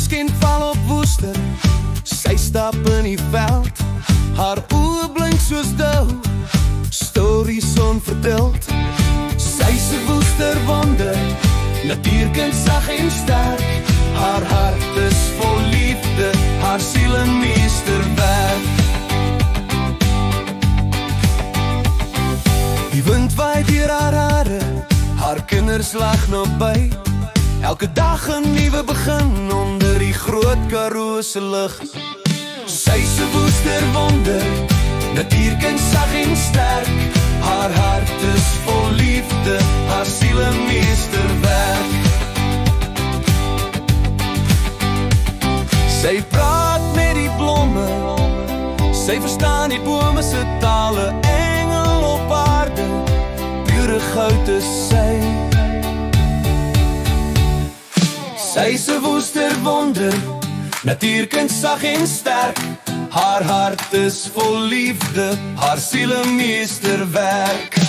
Moeskien val op woester, sy stap in die veld. Haar oë blink soos dou, stories onverteld. Sy's 'n woesterwonder, natuurkind sag en sterk. Haar hart is vol liefde, haar siel 'n meesterwerk. Die wind waai deur haar hare, haar kinders lag nog by. Elke dag 'n nuwe begin onder die groot Karoo se lig. Sy's 'n woesterwonder, natuurkind sag en sterk. Haar hart is vol liefde, haar siel 'n meesterwerk. Sy praat met die blomme, sy verstaan die bome se tale. Engel op aarde, pure goud is sy. Sy's 'n woesterwonder, natuurkind sag en sterk. Haar hart is vol liefde, haar siel 'n meesterwerk.